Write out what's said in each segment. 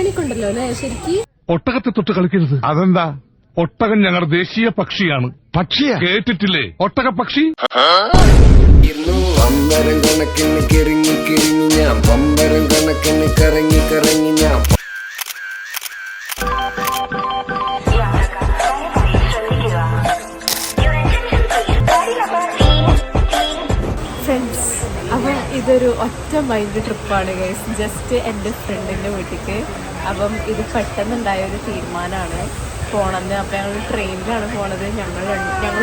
ബിരിയാണിക്ക് ഉണ്ടല്ലോ അല്ലേ ശരിക്കും? ഒട്ടകത്തെ തൊട്ട് കളിക്കരുത്. അതെന്താ? ഒട്ടകം ഞങ്ങളുടെ ദേശീയ പക്ഷിയാണ്. പക്ഷിയാ? കേട്ടിട്ടില്ലേ ഒട്ടക പക്ഷി? പമ്പരം കണക്കിന് കിറങ്ങി കിറങ്ങി ഞാൻ, പമ്പരം കണക്കിന് കറങ്ങി കറങ്ങി ഞാൻ. ഫ്രണ്ട്സ്, അപ്പം ഇതൊരു ഒറ്റ മൈൻഡ് ട്രിപ്പാണ് ഗൈസ്. ജസ്റ്റ് എൻ്റെ ഫ്രണ്ടിൻ്റെ വീട്ടിലേക്ക്. അപ്പം ഇത് പെട്ടെന്നുണ്ടായൊരു തീരുമാനമാണ് പോകണമെന്ന്. അപ്പം ഞങ്ങൾ ട്രെയിനിലാണ് പോണത്. ഞങ്ങൾ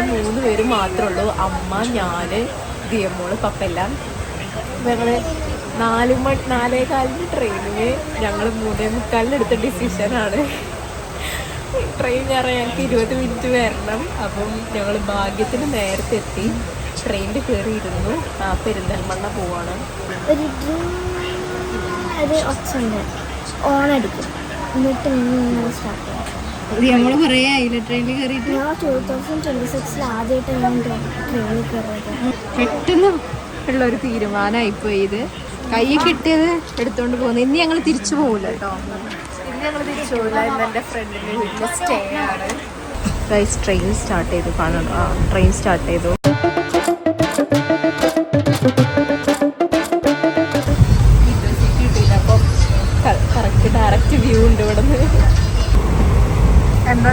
3 പേര് മാത്രമേ ഉള്ളൂ. അമ്മ, ഞാൻ, ദിയമോള്, പപ്പെല്ലാം. അപ്പം ഞങ്ങൾ 4:15 ട്രെയിനിന് ഞങ്ങൾ 3:45 എടുത്ത ഡിസിഷനാണ്. ട്രെയിൻ കയറാൻ ഞങ്ങൾക്ക് 20 മിനിറ്റ് വരണം. അപ്പം ഞങ്ങൾ ഭാഗ്യത്തിന് നേരത്തെ എത്തി. ട്രെയിനിൽ കയറിയിരുന്നു. പെരിന്തൽമണ്ണ പോവാണ്. ഒരു ഒച്ചുണ്ട്, ഓണടിക്കും. എന്നിട്ട് സ്റ്റാർട്ട് ചെയ്യാം. നമ്മൾ കുറേ ആയില്ല ട്രെയിനിൽ കയറിയിട്ട്. ഞാൻ 2026 ആദ്യമായിട്ട് ഞാൻ ട്രെയിനിൽ കയറിയത്. പെട്ടെന്ന് ഉള്ളൊരു തീരുമാനമായിപ്പോയി ഇത്. കൈ കിട്ടിയത് എടുത്തോണ്ട് പോകുന്നു. ഇനി ഞങ്ങൾ തിരിച്ചു പോകില്ല കേട്ടോ. ഇന്ന് ഞങ്ങൾ തിരിച്ചു പോകില്ല. ഇന്ന് എൻ്റെ ഫ്രണ്ടിൻ്റെ വീട്ടിൽ സ്റ്റേ ആണ്. ട്രെയിൻ സ്റ്റാർട്ട് ചെയ്തു. കാണണം, ട്രെയിൻ സ്റ്റാർട്ട് ചെയ്തു. അപ്പം കറക്റ്റ് ഡയറക്റ്റ് വ്യൂ ഉണ്ട് ഇവിടെ നിന്ന്. എന്താ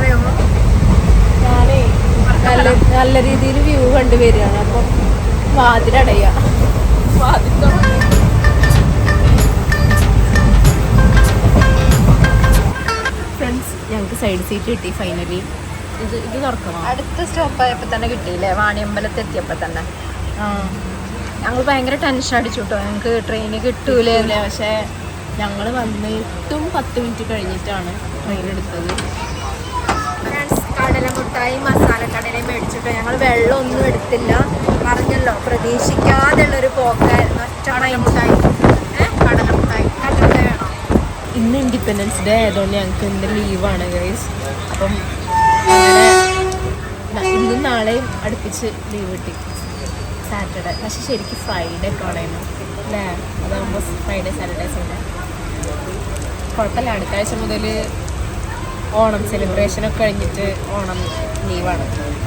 ഞാനേ നല്ല രീതിയിൽ വ്യൂ കണ്ടുവരികയാണ്. അപ്പം വാതിലടയാ. ഫ്രണ്ട്സ്, ഞങ്ങൾക്ക് സൈഡ് സീറ്റ് കിട്ടി ഫൈനലി. ഇത് തുറക്കണം. അടുത്ത സ്റ്റോപ്പ് ആയപ്പോൾ തന്നെ കിട്ടിയില്ലേ? വാണിയമ്പലത്ത് എത്തിയപ്പോൾ തന്നെ. ഞങ്ങൾ ഭയങ്കര ടെൻഷൻ അടിച്ചു കേട്ടോ. ഞങ്ങൾക്ക് ട്രെയിന് കിട്ടൂലേ. പക്ഷേ ഞങ്ങൾ വന്നിട്ടും 10 മിനിറ്റ് കഴിഞ്ഞിട്ടാണ് ട്രെയിൻ എടുത്തത്. കടലമുട്ടായി മസാലക്കടലയും മേടിച്ചിട്ടോ. ഞങ്ങൾ വെള്ളമൊന്നും എടുത്തില്ല. പറഞ്ഞല്ലോ, പ്രതീക്ഷിക്കാതെയുള്ളൊരു പോക്കായിരുന്നു. കടലമുട്ടായി വേണം. ഇന്ന് ഇൻഡിപെൻഡൻസ് ഡേ ആയതുകൊണ്ട് ഞങ്ങൾക്ക് ഇന്ന് ലീവാണ് ഗൈസ്. അപ്പം ഇന്നും നാളെയും അടുപ്പിച്ച് ലീവ് കിട്ടി. സാറ്റർഡേ പക്ഷെ ശരിക്കും ഫ്രൈഡേ ഒക്കെ ആണേനു അല്ലേ? അതാകുമ്പോൾ ഫ്രൈഡേ സാറ്റർഡേ സൺഡേ കുഴപ്പമില്ല. അടുത്ത ആഴ്ച മുതൽ ഓണം സെലിബ്രേഷനൊക്കെ കഴിഞ്ഞിട്ട് ഓണം ലീവാണ്.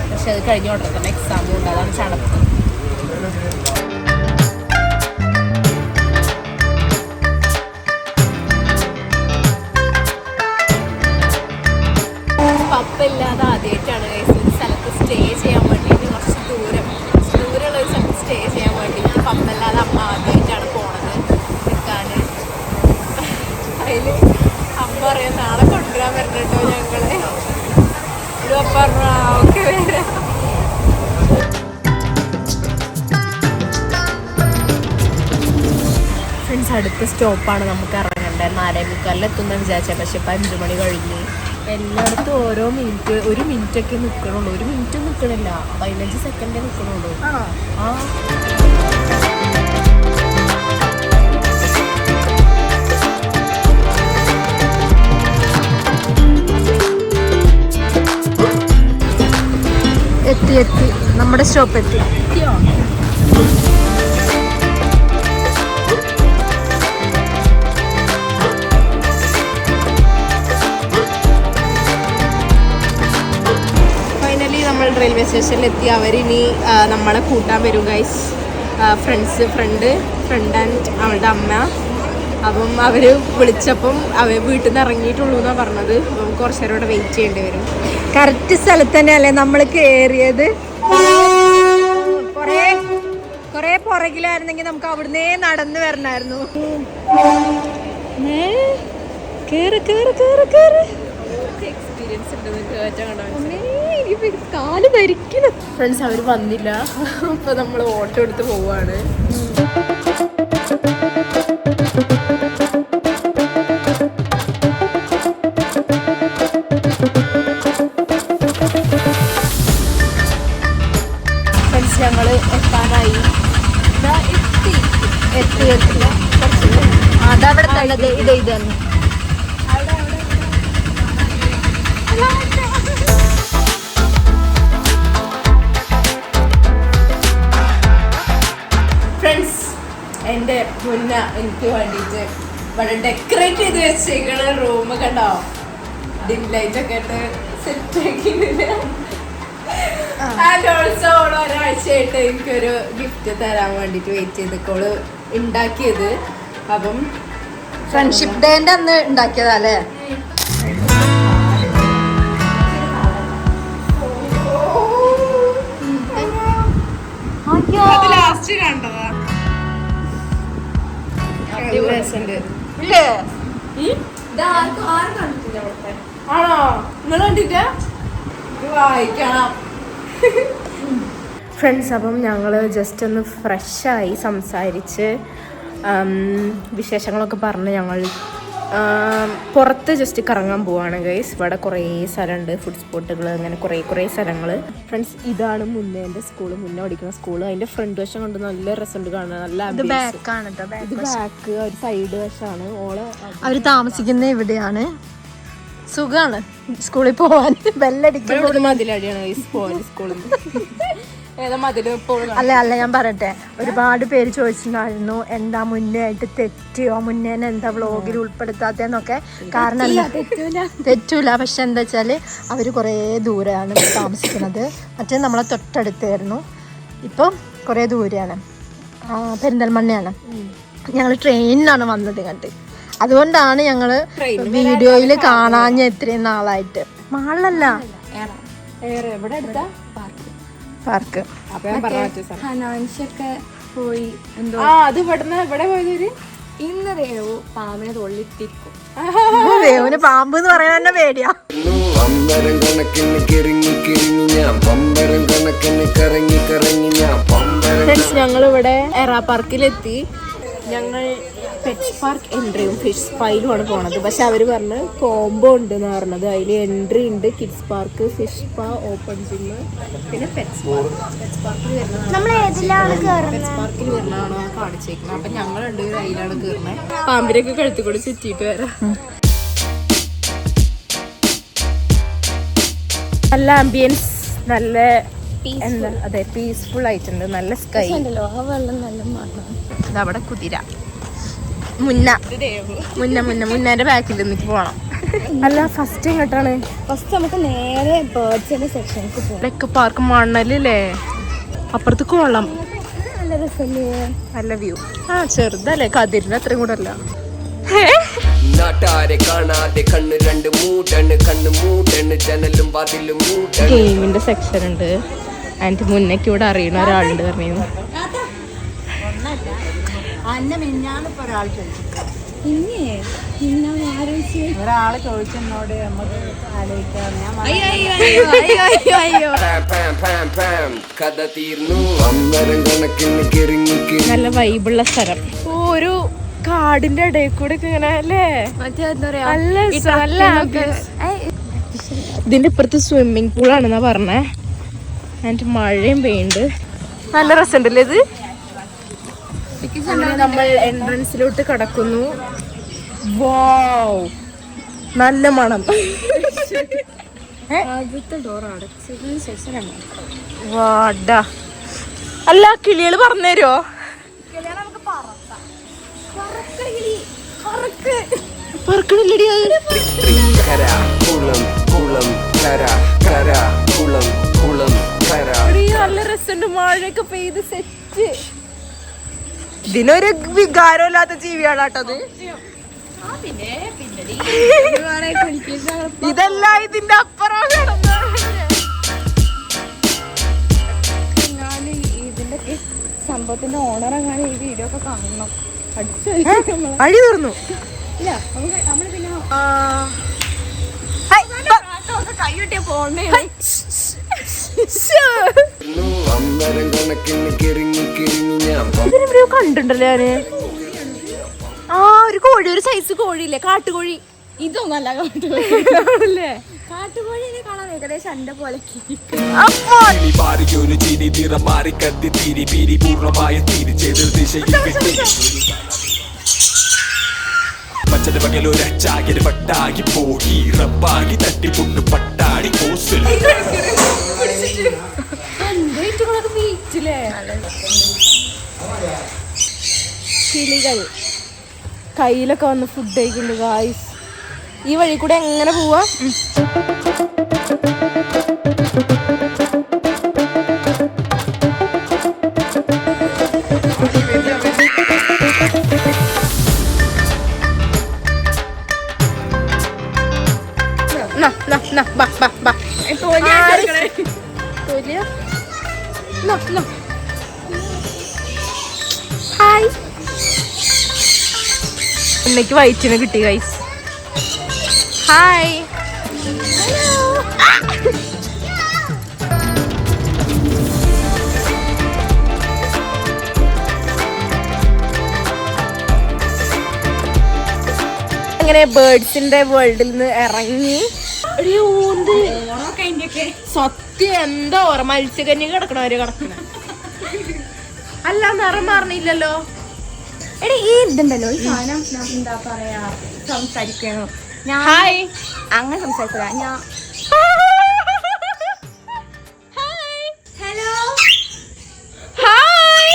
പക്ഷെ അത് കഴിഞ്ഞ ഉടനെ തന്നെ എക്സാമും ഉണ്ട്. അതാണ് ചടപ്പ്. പപ്പയില്ലാതെ ആദ്യമായിട്ടാണ് ഒരു സ്ഥലത്ത് സ്റ്റേ ചെയ്യാൻ വേണ്ടിയിട്ട് കുറച്ച് ദൂരമുള്ള ഒരു സ്ഥലത്ത് സ്റ്റേ ചെയ്യാൻ വേണ്ടിയിട്ട് പപ്പയില്ലാതെ അമ്മ ആദ്യമായിട്ടാണ് പോണത് നിൽക്കാൻ. അതിൽ അമ്മ പറയാം നാളെ കൊണ്ടുവരാൻ വരണട്ടോ ഞങ്ങളെ. ഒരു പപ്പ പറഞ്ഞു ഓക്കെ വരാം. ഫ്രണ്ട്സ്, അടുത്ത സ്റ്റോപ്പാണ് നമുക്ക് ഇറങ്ങേണ്ടത്. 4:45 എത്തുമെന്ന് വിചാരിച്ചത്. പക്ഷെ ഇപ്പം 5 മണി കഴിഞ്ഞ്. എല്ലായിടത്തും ഓരോ മിനിറ്റ്, 1 മിനിറ്റൊക്കെ നിൽക്കണുള്ളൂ. 1 മിനിറ്റ് നിൽക്കണില്ല, 15 സെക്കൻഡേ നിൽക്കണുള്ളൂ. ആ എത്തി നമ്മുടെ സ്റ്റോപ്പ് എത്തിയോ? ഫൈനലി നമ്മൾ റെയിൽവേ സ്റ്റേഷനിൽ എത്തി. അവരിനി നമ്മളെ കൂട്ടാൻ വരും ഗൈസ്. ഫ്രണ്ട് ആൻഡ് അവളുടെ അമ്മ. അപ്പം അവർ വിളിച്ചപ്പം വീട്ടിൽ നിന്ന് ഇറങ്ങിയിട്ടുള്ളൂ എന്നാണ് പറഞ്ഞത്. അപ്പം കുറച്ച് നേരം ഇവിടെ വെയിറ്റ് ചെയ്യേണ്ടി വരും. കറക്റ്റ് സ്ഥലത്ത് തന്നെയല്ലേ നമ്മൾ കയറിയത്? കുറേ പുറകിലായിരുന്നെങ്കിൽ നമുക്ക് അവിടുന്നേ നടന്ന് വരണമായിരുന്നു. എക്സ്പീരിയൻസ് ഉണ്ട്. കാല് ധരിക്കണം. ഫ്രണ്ട്സ്, അവർ വന്നില്ല. അപ്പോൾ നമ്മൾ ഓട്ടോ എടുത്ത് പോവാണ്. ഞങ്ങൾ എത്താനായി. എത്തി അതവിടെ തള്ളത്. ഇത് തന്നെ ഫ്രണ്ട്സ്. എൻ്റെ മുന്ന എനിക്ക് വേണ്ടിയിട്ട് ഇവിടെ ഡെക്കറേറ്റ് ചെയ്ത് വെച്ചേക്കണ റൂം കണ്ടോ, ഡിം ലൈറ്റ് ഒക്കെ ഇട്ട് സെറ്റ് ആക്കിയിട്ടുണ്ട്. ആൻഡ് ഓൾസോ ഓള് ഒരാഴ്ചയായിട്ട് എനിക്കൊരു ഗിഫ്റ്റ് തരാൻ വേണ്ടിട്ട് വെയിറ്റ് ചെയ്തോള് ഉണ്ടാക്കിയത്. അപ്പം ഫ്രണ്ട്ഷിപ്പ് ഡേന്റെ അന്ന് ഉണ്ടാക്കിയതല്ലേ? ലാസ്റ്റ് കണ്ടതാ. ഇല്ലേ? ആണോ നിങ്ങൾ കണ്ടിട്ട വായിക്കണം. ഫ്രണ്ട്സ്, അപ്പം ഞങ്ങൾ ജസ്റ്റ് ഒന്ന് ഫ്രഷായി സംസാരിച്ച് വിശേഷങ്ങളൊക്കെ പറഞ്ഞ് ഞങ്ങൾ പുറത്ത് ജസ്റ്റ് കറങ്ങാൻ പോവാണ് ഗൈസ്. ഇവിടെ കുറേ സ്ഥലമുണ്ട്, ഫുഡ് സ്പോട്ടുകൾ, അങ്ങനെ കുറേ സ്ഥലങ്ങൾ. ഫ്രണ്ട്സ്, ഇതാണ് മുന്നേ എൻ്റെ സ്കൂള്, മുന്നേ പഠിക്കുന്ന സ്കൂള്. അതിൻ്റെ ഫ്രണ്ട് വശം കൊണ്ട് നല്ല രസമുണ്ട് കാണാൻ, നല്ല ഇത് ബാക്ക്, ഒരു സൈഡ് വശമാണ്. അവര് താമസിക്കുന്ന ഇവിടെയാണ്. സുഖാണ് സ്കൂളിൽ പോവാൻ. ബെല്ലടിക്കും. മതിലടിയാണ് ഗൈസ് പോവാൻ സ്കൂളിൽ. ഏതാ മതില്? അല്ല ഞാൻ പറയട്ടെ, ഒരുപാട് പേര് ചോദിച്ചിട്ടുണ്ടായിരുന്നു എന്താ മുന്നേ ആയിട്ട് തെറ്റിയോ, മുന്നേനെ എന്താ വ്ളോഗിൽ ഉൾപ്പെടുത്താത്തെന്നൊക്കെ. കാരണം തെറ്റൂല. പക്ഷെ എന്താ വെച്ചാല് അവര് കുറേ ദൂരെയാണ് താമസിക്കുന്നത്. മറ്റേ നമ്മളെ തൊട്ടടുത്തായിരുന്നു, ഇപ്പം കുറേ ദൂരെയാണ്, പെരിന്തൽമണ്ണയാണ്. ഞങ്ങൾ ട്രെയിനിലാണ് വന്നത് കണ്ട്. അതുകൊണ്ടാണ് ഞങ്ങള് വീഡിയോയിൽ കാണാഞ്ഞ ഇത്രയും നാളായിട്ട്. മാളല്ല, പാർക്ക്. ഹനാൻഷൊക്കെ പോയി എന്തോ അത് ഇവിടെ പോയത് ഇന്ന് രേവു പാമ്പിനെ തൊള്ളിത്തിരിക്കും. ദേവന് പാമ്പ് എന്ന് പറയാൻ തന്നെ പേടിയാ. പമ്പരം കണക്കിന് കിറങ്ങി കിറങ്ങി ഞാൻ, പമ്പരം കണക്കിന് കറങ്ങി കറങ്ങി ഞാൻ, പമ്പരം. ഫ്രണ്ട്സ്, ഞങ്ങളിവിടെ എറാ പാർക്കിലെത്തി. ഞങ്ങൾ പെറ്റ്സ് പാർക്ക് എൻട്രിയും ഫിഷ് സ്പൈലുമാണ് പോണത്. പക്ഷെ അവർ പറഞ്ഞ് കോംബോ ഉണ്ട് എന്ന് പറഞ്ഞത്. അതിൽ എൻട്രി ഉണ്ട്, kids park, fish spa, open gym, പിന്നെ പെറ്റ്സ് പാർക്കിൽ വരുന്നതാണോ കാണിച്ചേക്കുന്നത്. അപ്പം ഞങ്ങൾ രണ്ടുപേരും അതിലാണ് കയറുന്നത്. പാമ്പിനൊക്കെ കഴുത്തി കൂടി ചുറ്റിയിട്ട് വരാം. നല്ല ആംബിയൻസ്, നല്ല എന്താ അതെ പീസ്ഫുൾ ആയിട്ടുണ്ട്. നല്ല സ്കൈ. ഇതവിടെ കുതിര മുന്നേന്റെ ബാക്കിൽ നിന്നിട്ട് പോണം. അല്ല ഫസ്റ്റ് എങ്ങോട്ടാണ്? ഫസ്റ്റ് നമുക്ക് നേരെ ബേർഡ്സിന്റെ സെക്ഷനിലേക്ക് പോകാം. ലക്ക് പാർക്ക് മണലില്ലേ, അപ്പുറത്ത് കൊള്ളം. നല്ല രസമല്ലേ, നല്ല വ്യൂ. ചെറുതല്ലേ, കതിരിന്റെ അത്രയും കൂടെ അല്ല. നാട്ടാരെ കാണാതെ കണ്ണ് രണ്ട് മൂടണ്, കണ്ണ് മൂടണ്, ജനലും വാതിലും മൂടണ്. ഗെയിമിന്റെ സെക്ഷൻ ഉണ്ട്. അതിന്റെ മുന്നേക്ക് ഇവിടെ അറിയണ ഒരാളുണ്ട് പറഞ്ഞു. ഒരാള് ചോദിച്ചെന്നോട് നമുക്ക് ആലോചിക്കാം. കഥ തീർന്നു. പമ്പരം കണക്കിന് കിറങ്ങി കിറങ്ങി. നല്ല വൈബുള്ള സ്ഥലം. ഒരു കാടിന്റെ ഇടയിൽ കൂടെ ഇങ്ങനെ അല്ലേ, ഇതിന്റെ ഇപ്പുറത്ത് സ്വിമ്മിങ് പൂളാണെന്നാ പറഞ്ഞേ. എന്നിട്ട് മഴയും പെയ്യുന്നുണ്ട്. നല്ല രസമുണ്ടല്ലേ ഇത്. അങ്ങനെ നമ്മൾ എൻട്രൻസിലോട്ട് കടക്കുന്നു. വാവ്, നല്ല മണം. ആദ്യത്തെ ഡോർ അടച്ചതിന് ശേഷം വാടാ. അല്ല, കിളികള് പറഞ്ഞുതരുമോ? പറക്കണില്ലടി. കര കുളം കുളം കര കര കുളം കുളം കര. നല്ല രസമുണ്ട്, മഴയൊക്കെ പെയ്ത് സെറ്റ്. ഇതിനൊരു വികാരമില്ലാത്ത ജീവിയാണ് കേട്ടത്. ഇതല്ല, ഇതിന്റെ അപ്പുറം ഇതിന്റെ സംഭവത്തിന്റെ ഓണറെങ്ങാനും ഈ വീഡിയോ ഒക്കെ കാണണം. അടി തീർന്നു. നമ്മള് പിന്നെ കൈയൊട്ടിയ പോണേ. പമ്പരം കണക്കിന് കിറങ്ങി കിറങ്ങി ഞാൻ. ഇതിനെവിടെയോ കണ്ടിട്ടുണ്ടല്ലോ ഞാന്. ഒരു കോഴി, ഒരു സൈസ് കോഴിയില്ലേ, കാട്ടുകോഴി. ഇതൊന്നല്ല കാട്ടുകോഴില്ലേ? കാട്ടുകോഴിനെ കാണാൻ ഏകദേശം എന്റെ പോലെ മച്ചന്റെ പകലൊരച്ചാകിന് പട്ടാകി പോയി റബ്ബാകി തട്ടിപ്പൊട്ട് പട്ടാടി കോസിൽ ബീച്ചില്ലേ കിളികൾ കയ്യിലൊക്കെ വന്ന് ഫുഡ് കഴിക്കുന്നുണ്ട് ഗായ്സ്. ഈ വഴി കൂടെ എങ്ങനെ പോവാ? ഇന്നേക്ക് വൈറ്റിന് കിട്ടി ഗൈസ്. ഹായ്. അങ്ങനെ ബേർഡ്സിന്റെ വേൾഡിൽ നിന്ന് ഇറങ്ങി സത്യം എന്താ ഓറ മത്സ്യകന്യ കിടക്കണവര് കിടക്കണ അല്ല നിറം മാറണില്ലല്ലോ. എടി ഈ ഇതുണ്ടല്ലോ ഈ സാധനം എന്താ പറയാ സംസാരിക്കണോ? ഞാൻ ഹായ് അങ്ങനെ സംസാരിക്കില്ല. ഞാൻ ഹലോ ഹായ്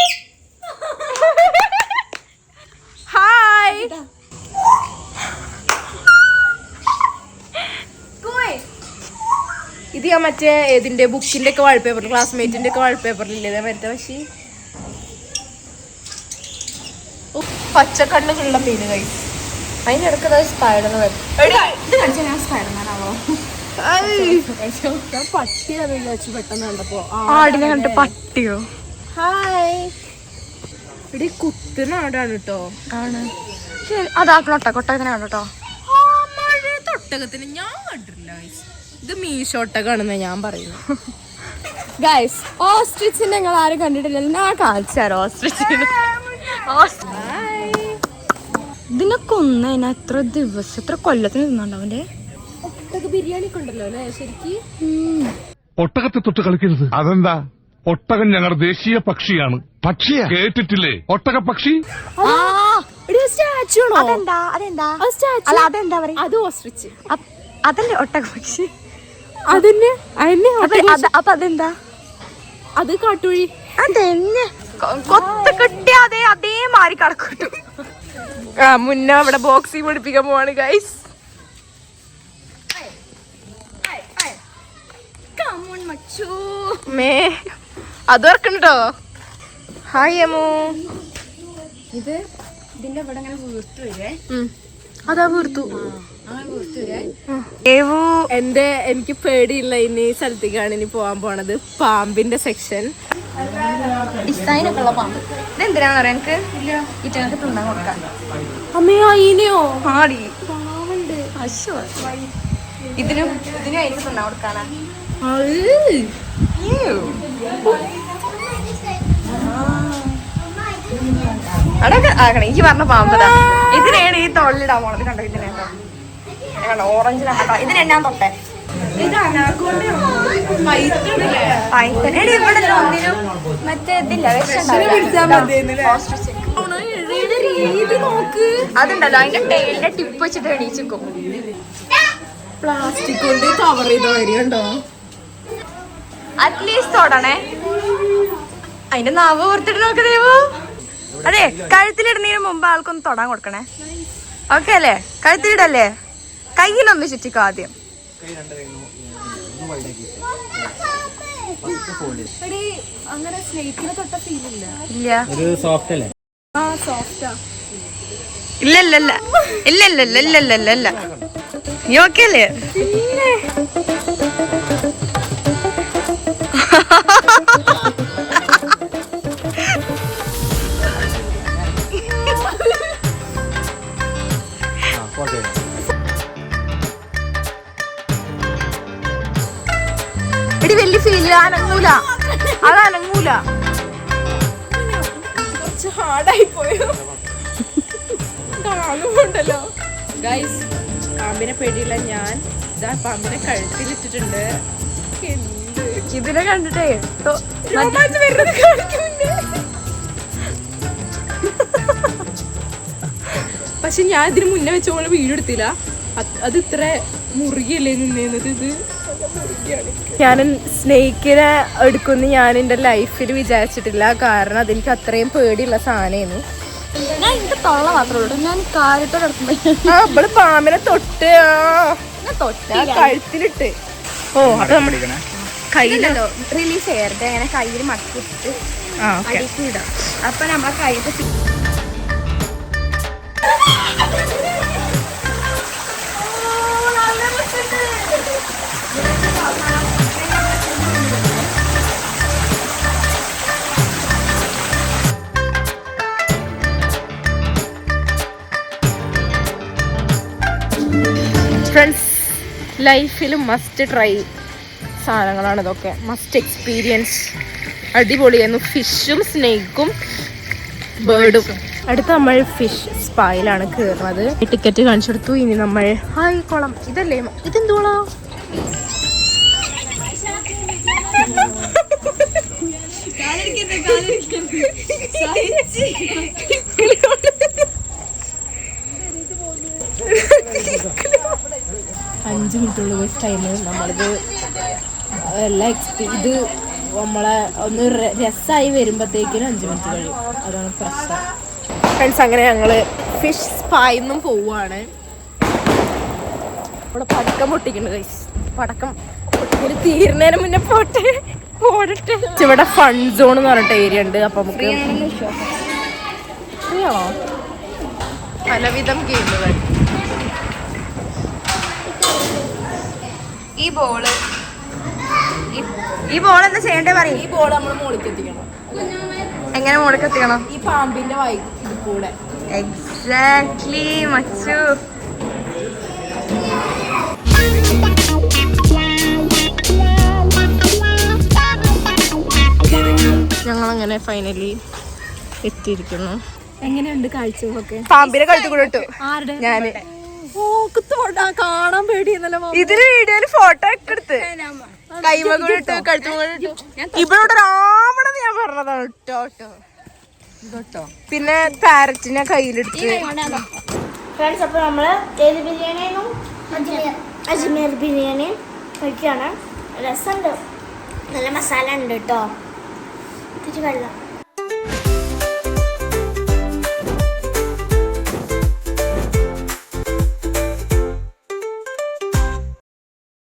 ഹായ്. ഇത് ഞാൻ മറ്റേ ഇതിന്റെ ബുക്കിന്റെ ഒക്കെ വാൾപേപ്പർ ക്ലാസ്മേറ്റിന്റെ ഒക്കെ വാൾപേപ്പറിലില്ലേ മറ്റേ പക്ഷേ പച്ചക്കണ്ണുകളുള്ള മീന് കൈ അതിനിടക്ക് സ്പൈഡർ പട്ടിയാന്ന് വിചാരിച്ചു പെട്ടെന്ന് കണ്ടപ്പോ. ആടിനെ കണ്ടിട്ട് പട്ടിയോ? ഹായ്. ഇവിടെ കുത്തുന്ന ആടാണ് കേട്ടോ. ആണ് അതാക്കണോട്ടോ കൊട്ടകത്തിനെ കണ്ടോ? ഒട്ടകത്തിന് ഞാൻ കണ്ടിട്ടില്ല ഗൈസ്. ഇത് മീശോട്ടകാണെന്നാ ഞാൻ പറയുന്നത്. ഗൈസ് ഓസ്ട്രിച്ചിനെ നിങ്ങൾ ആരും കണ്ടിട്ടില്ലല്ലോ. ഞാൻ കാണിച്ചാരോ ഓസ്ട്രിച്ചിനെ? ഇതിനൊക്കെ ഒന്നതിന് എത്ര ദിവസം എത്ര കൊല്ലത്തിന് തിന്നുണ്ടാവന്റെ ഒട്ടക ബിരിയാണി ഒക്കെ ഉണ്ടല്ലോ അല്ലേ ശരിക്ക്? ഒട്ടകത്തെ തൊട്ട് കളിക്കരുത്. അതെന്താ? ഒട്ടകം ഞങ്ങളുടെ ദേശീയ പക്ഷിയാണ്. പക്ഷിയാ? കേട്ടിട്ടില്ലേ ഒട്ടക പക്ഷി? സ്റ്റാച്ചു ആണോ? അതെന്താ അതെന്താ അല്ല അതെന്താ പറയാ? അത് ഓസ്ട്രിച്ച്. അതല്ലേ ഒട്ടക പക്ഷി? അതന്നെ അപ്പൊ അതെന്താ? അത് കാട്ടുവഴി. അതെന്നെ കൊത്ത കിട്ടിയ അതേ മാറി കടക്കൂട്ടു. മുന്നേ അവിടെ ബോക്സിങ് പഠിപ്പിക്കാൻ പോവാണ് ഗൈസ്. മേ അത് ഓർക്കണ്ടോ? ഹായ് അമ്മു. ഇത് ഇതിന്റെ ഇവിടെ ഇങ്ങനെ വീർത്തു വരേ. അതാ വീർത്തു. എനിക്ക് പേടിയില്ല. ഇനി സ്ഥലത്തേക്കാണ് ഇനി പോവാൻ പോണത്. പാമ്പിന്റെ സെക്ഷൻ. ഡിസൈനൊക്കെ ഉള്ള പാമ്പ്. ഇതെന്തിനാന്ന് പറയാ എനിക്ക് ഇറ്റങ്ങൾക്ക് തിന്നാൻ കൊടുക്കാൻ. അമ്മയോ അയിനെയോ? ആടി ഇതിനും അതിന് തിന്നാൻ കൊടുക്കാനാ. അടൊക്കെ ആക്കണേ. എനിക്ക് പറഞ്ഞ പാമ്പതാ. ഇതിനെയാണ് ഈ തൊള്ളിടാൻ പോണത്. കണ്ടോ ഇതിനെ കണ്ടോ ഓറഞ്ചിനാ. ഇതിനെ ഞാൻ തൊട്ടെ. ഇവിടെ ഒന്നിനും മറ്റേ ഇതില്ല അതുണ്ടല്ലോ അതിന്റെ ടൈലിന്റെ ടിപ്പ് വെച്ചിട്ട് എണീച്ചിക്കും. പ്ലാസ്റ്റിക് കൊണ്ട് കവർ ചെയ്ത വരികണ്ടോ? അറ്റ്ലീസ്റ്റ് തൊടണേ. അതിന്റെ നാവ് ഓർത്തിട്ട് നോക്കുന്നേവോ. അതെ കഴുത്തിലിടുന്നതിന് മുമ്പ് ആൾക്കൊന്ന് തൊടാൻ കൊടുക്കണേ. ഓക്കെ അല്ലേ? കഴുത്തിലിടല്ലേ? കയ്യിലൊന്ന് ചുറ്റിക്കോ ആദ്യം. അങ്ങനെ സ്നേഹിക്കിനെ തൊട്ട ഫീൽ ഇല്ല. ഇല്ല ഇല്ല ഇല്ല ഇല്ല ഇല്ല ഇല്ല ഇല്ല ഇല്ല ഇല്ല. നീ ഓക്കെ അല്ലേ? എടി വലിയ ഫീൽ അനങ്ങൂല. അത് അനങ്ങൂല. കുറച്ച് ഹാർഡായി പോയോ? കാണുമ്പോണ്ടല്ലോ ഗൈസ്. പാമ്പിനെ പേടിയില്ല. ഞാൻ ഇതാ പാമ്പിനെ കഴുത്തിലിട്ടിട്ടുണ്ട്. ഇതിനെ കണ്ടിട്ടേ പക്ഷെ ഞാൻ ഇതിന് മുന്നേ വെച്ചോളെ വീഡിയോ എടുത്തില്ല. അത് ഇത്ര മുറുകിയല്ലേ നിന്നത്. ഇത് ഞാൻ സ്നേഹിക്കിനെ എടുക്കുമെന്ന് ഞാൻ എൻ്റെ ലൈഫിൽ വിചാരിച്ചിട്ടില്ല. കാരണം അതെനിക്ക് അത്രയും പേടിയുള്ള സാധനമായിരുന്നു. ഞാൻ എന്റെ തൊള്ള മാത്രമേ ഉള്ളൂ, ഞാൻ കാര്യത്തോടെ നമ്മള് പാമ്പിനെ തൊട്ട് കഴുത്തിലിട്ട്. ഓ അപ്പൊ നമ്മള് കയ്യിലല്ലോ റിലീസ് ചെയ്യരുത്, അങ്ങനെ കയ്യിൽ മടക്കിട്ട് അടിക്ക് ഇടാം. അപ്പൊ നമ്മളെ കയ്യിൽ ഫ്രണ്ട്സ്, ലൈഫിൽ മസ്റ്റ് ട്രൈ സാധനങ്ങളാണ് ഇതൊക്കെ, മസ്റ്റ് എക്സ്പീരിയൻസ്. അടിപൊളിയായിരുന്നു. ഫിഷും സ്നേക്കും ബേർഡും. അടുത്ത് നമ്മൾ ഫിഷ് സ്പായിലാണ് കയറുന്നത്. ടിക്കറ്റ് കാണിച്ചെടുത്തു. ഇനി നമ്മൾ ഹായ് കുളം. ഇതല്ലേ ഇതെന്തോളാ? അഞ്ച് മിനിറ്റുള്ള ടൈം നമ്മളിത് എല്ലാ ഇത് നമ്മളെ ഒന്ന് രസമായി വരുമ്പോഴത്തേക്കിനും 5 മിനിറ്റ് കഴിയും. അതാണ് പ്രശ്നം. ഫ്രണ്ട്സ്, അങ്ങനെ ഞങ്ങള് ഫിഷ് സ്പായിന്നും പോവാണ്. ഇവിടെ പടക്കം പൊട്ടിക്കുന്നുണ്ട് ഗൈസ്. പടക്കം പൊട്ടിക്കല് തീരുന്നതിന് മുന്നേ പോടട്ടെ. ഇവിടെ ഫൺ സോൺ എന്ന് പറഞ്ഞിട്ട് ഏരിയ ഉണ്ട്. അപ്പൊ നമുക്ക് ഫ്രീയാണോ? പലവിധം ഗെയിമുകൾ. ഈ ബോൾ എന്താ ചെയ്യണ്ടേ പറയും. ഈ ബോൾ നമ്മൾ മുകളിലേക്ക് എത്തിക്കണം. എങ്ങനെ മുടക്ക് എത്തിക്കണം? ഈ പാമ്പിന്റെ വായി ഇത് കൂടെ. എക്സാക്ട്ലി മച്ചു. ഞങ്ങളങ്ങനെ ഫൈനലി എത്തിയിരിക്കുന്നു. എങ്ങനെയുണ്ട് കാഴ്ചകളൊക്കെ? പാമ്പിനെ കഴുത്തു കൂടെ ഇട്ടു ആരുടെ? ഞാന്. കാണാൻ പേടിയെന്നല്ലോ. ഇതില് വീഡിയോയില് ഫോട്ടോ ഒക്കെ എടുത്ത് കൈമകൂടിട്ട് കഴുത്തുമൂടിട്ടു. ഇവിടെ രാവണെന്ന് ഞാൻ പറഞ്ഞതാണ് കേട്ടോ. പിന്നെ പാരറ്റിനെ കയ്യിലെടുത്ത്. ഫ്രണ്ട്സ്, അപ്പോൾ നമ്മൾ ഏത് ബിരിയാണിയും അജ്മീർ ബിരിയാണി കഴിക്കുകയാണ്. രസമുണ്ട്, നല്ല മസാല ഉണ്ട് കേട്ടോ. ഇത്തിരി വെള്ളം